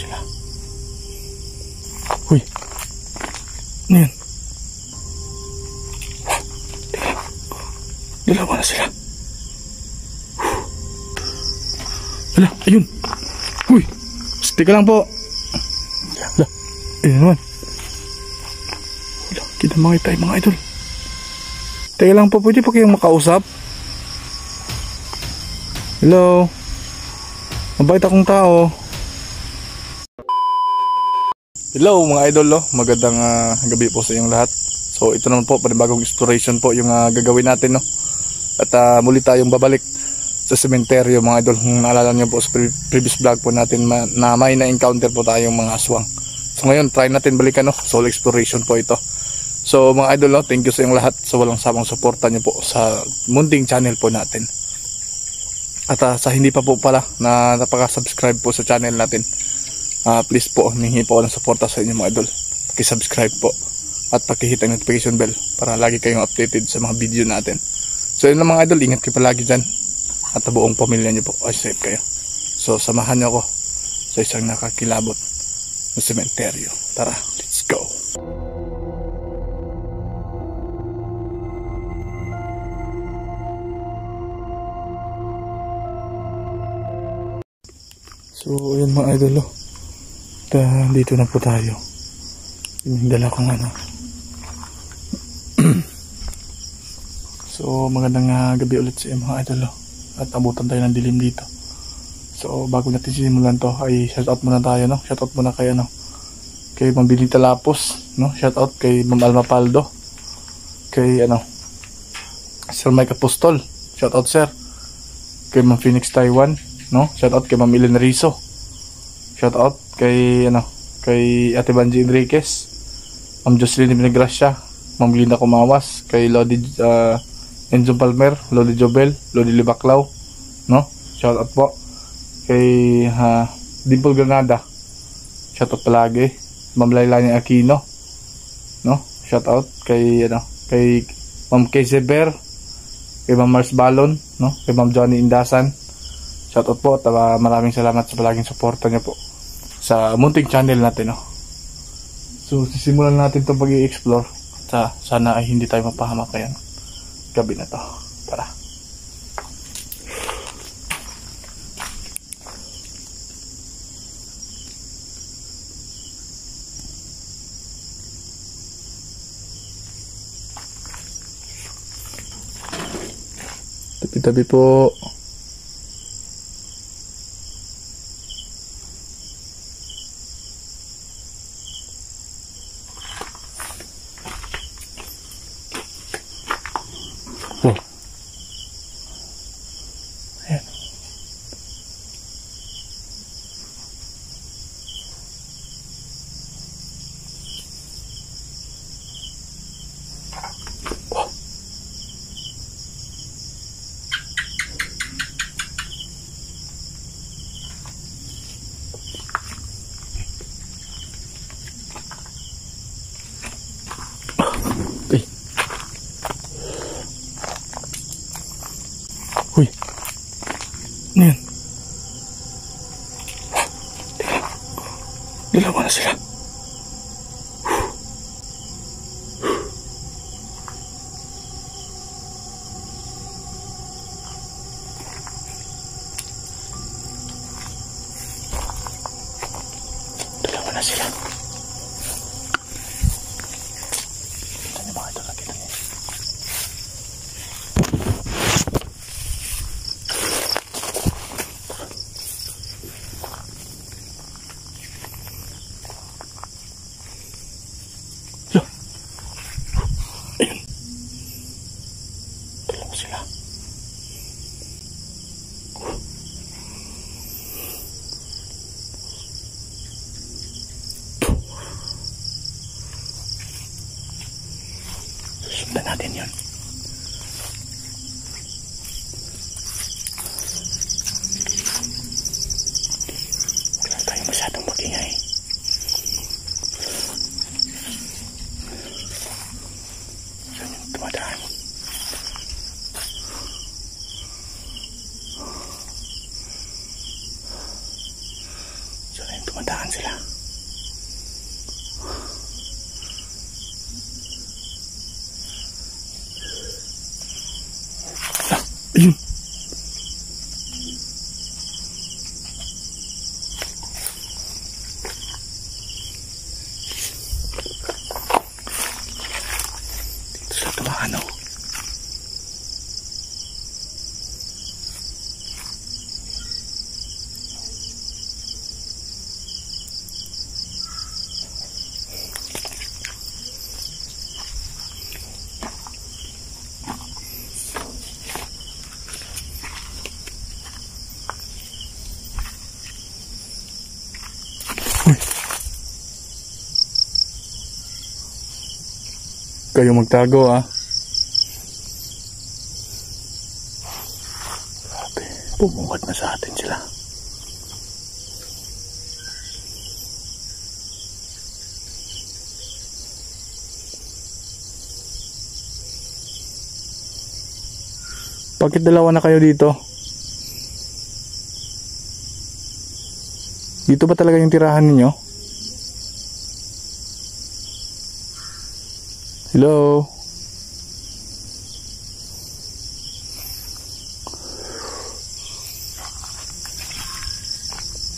sila. Uy. Ano yan? Dalawa na sila. Hala, ayun. Uy. Teka lang po. Hala, ayun naman. Hala, kita mga tayo mga idol. Teka lang po, pwede po kayong makausap? Hello. Mabait akong tao. Hello mga idol, no? Magandang gabi po sa inyong lahat. So ito naman po, panibagong exploration po yung gagawin natin, no? At muli tayong babalik sa sementeryo mga idol. Kung naalala nyo po sa previous vlog po natin na may na-encounter po tayong mga aswang. So ngayon, try natin balikan, no? Solo exploration po ito. So mga idol, no? Thank you sa inyong lahat sa walang samang suporta nyo po sa munting channel po natin. At sa hindi pa po pala na napaka-subscribe po sa channel natin, please po, humingi po ng suporta sa inyo mga idol. Paki-subscribe po at paki-hit ang notification bell para lagi kayong updated sa mga video natin. So yun lang mga idol, ingat kayo palagi dyan at buong pamilya nyo po ay safe kayo. So samahan nyo ako sa isang nakakilabot na sementeryo. Tara, let's go! So yun mga idol, dito na po tayo. Yung dala kong ano. So magandang gabi ulit sa mga idol, at abutan tayo ng dilim dito. So bago natin sinimulan to ay shoutout muna tayo, no? Shoutout muna kay kay Ma'am Benita Lapos, no? Shoutout kay Ma'am Alma Paldo, kay Sir Mike Apostol, shoutout sir. Kay Ma'am Phoenix Taiwan, no? Shoutout kay Ma'am Ellen Rizo. Shoutout kay kay Ate Banji Enriquez, Ma'am Jocelyn Minagracia, Ma'am Linda Kumawas, kay Lodi Enzo Palmer, Lodi Jobel, Lodi Libaclaw, no? Shoutout po kay Dimple Granada. Shoutout palagi. Ma'am Lailani Aquino, no? Shoutout kay kay Ma'am Casey Bear, kay Ma'am Mars Balon, no? Kay Ma'am Johnny Indasan. Shoutout po, maraming salamat sa palaging suporta niyo po sa munting channel natin, no? So sisimulan natin itong pag-i-explore. Sana ay hindi tayo mapahamak kayan gabi na to. Tara. Tabi-tabi po. Uy. Ano yan? Dalawa na sila. Dalawa na sila. Ito niyo mga ito lagi lang yan. Sundan natin yun. Huwag lang tayo masyadong magingay. Saan yung tumadaan? Saan yung tumadaan? dumadaan sila. Ayun. Dito sa tumano. Kayo magtago ah. Grabe, bumungad na sa atin sila. Bakit dalawa na kayo dito? Dito ba talaga yung tirahan ninyo? Hello?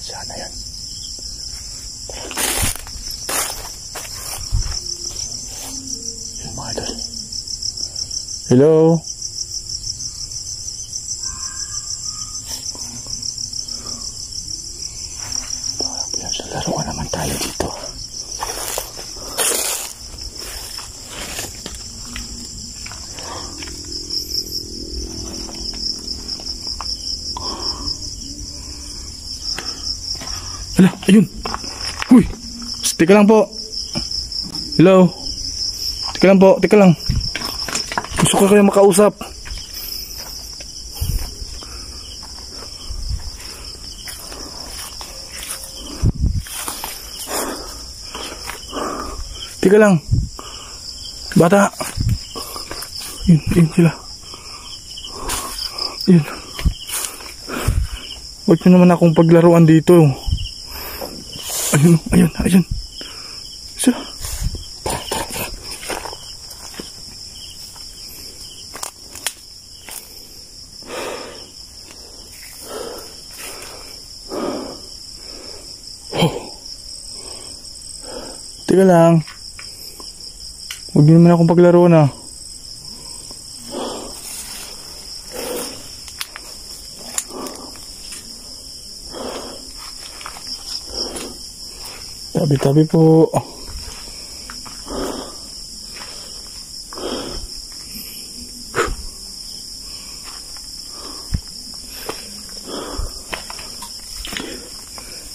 Sana yan. Yan mga idol. Hello? Sa laruan naman tayo dito. Hala, ayun. Huy. Teka lang po. Hello. Teka lang po, teka lang. Gusto ko kayo makausap. Teka lang. Bata. Ayun sila. Ayun. Huwag nyo naman akong paglaruan dito. Ayun. Sila. Oh. Teka lang. Huwag nyo naman akong paglaruan ah. Tabi-tabi po.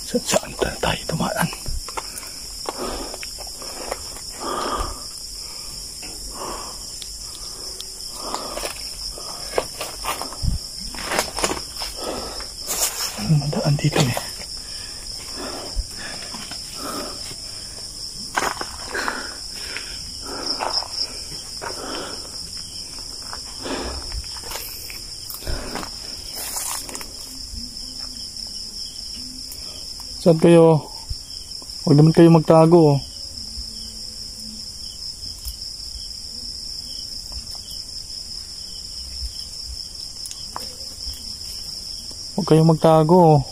Saan tayo dumaan? Madaan dito eh. Saan kayo? Huwag naman kayo magtago. Huwag kayo magtago.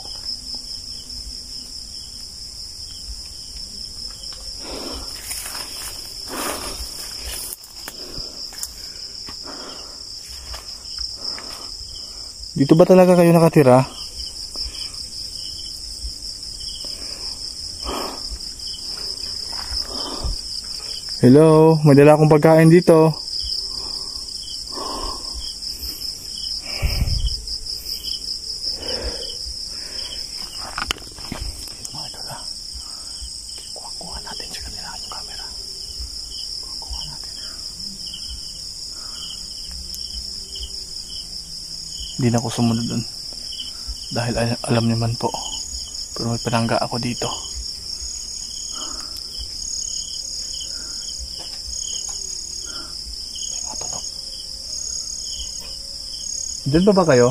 Dito ba talaga kayo nakatira? Hello, may dala akong pagkain dito. Kuha natin sa kanila yung camera. Kuha natin. Hindi na ako sumunod dun. Dahil alam niyo man po. Pero may panangga ako dito. Diyan ba kayo?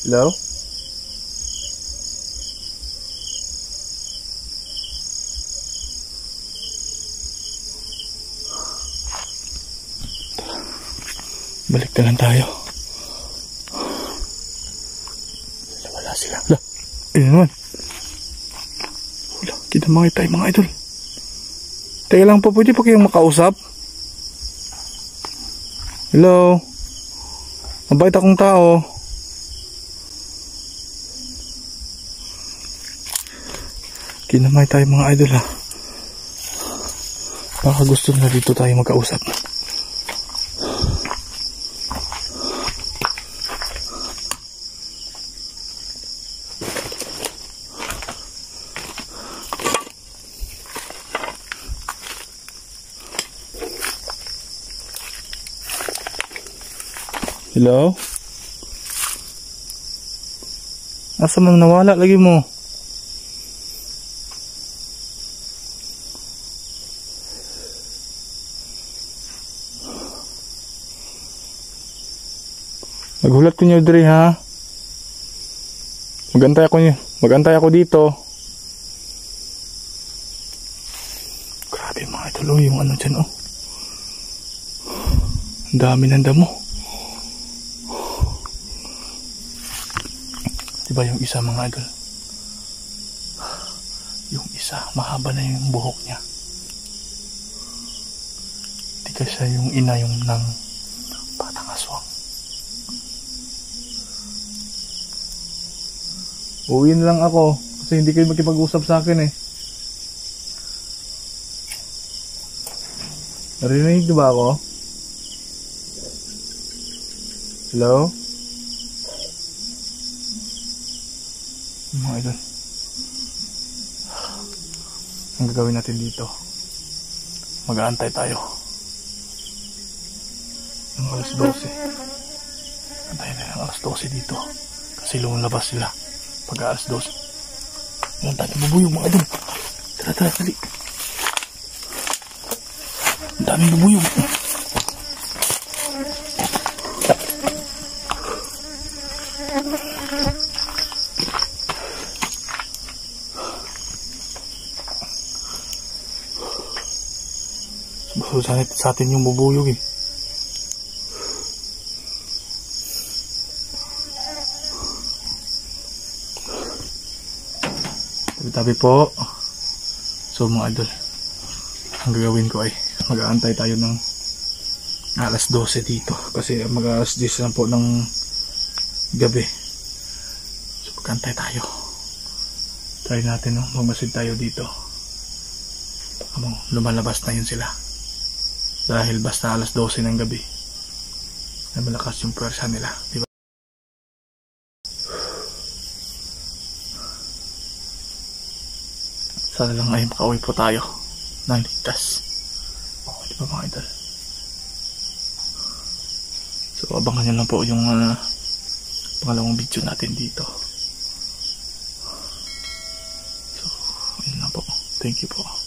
Hello? Balik na lang tayo. Wala sila. Wala. Ayun naman. Wala. Kinamangay tayo mga idol. Teka lang po, pwede po kayong makausap? Hello? Mabait akong tao. Kinamay tayo mga idol ha. Baka gusto na dito tayo magkausap. Hello? Asa man nawala lagi mo? Maghulat ko niyo diri ha. Magantay ako dito. Grabe mga idol, yung ano dyan oh. Ang dami ng damo. Diba yung isa mga idol? Yung isa, mahaba na yung buhok niya. Di ka siya yung ina yung ng batang aswang. Uwi na lang ako kasi hindi kayo makipag-usap sa akin eh. Narinig ba ako? Hello? Mga idol, ang gagawin natin dito, mag-aantay tayo ng alas 12. Antayin na ng alas 12 dito kasi lumabas sila pag alas 12. Ang dami bubuyog mga idol. Tara, dali. Ang dami bubuyog. Sa atin yung bubuyog eh. Tabi-tabi po. So mga idol, ang gagawin ko ay mag-aantay tayo ng alas 12 dito kasi mag-alas 10 lang po ng gabi. So mag-aantay tayo. Try natin magmasid tayo dito. Lumalabas na yun sila. Dahil basta alas 12 ng gabi ay malakas yung puwersa nila, diba? Sana lang ay makauwi po tayo ng ligtas. Diba mga idol? So abangan nyo lang po yung pangalawang video natin dito. So yun lang po. Thank you po.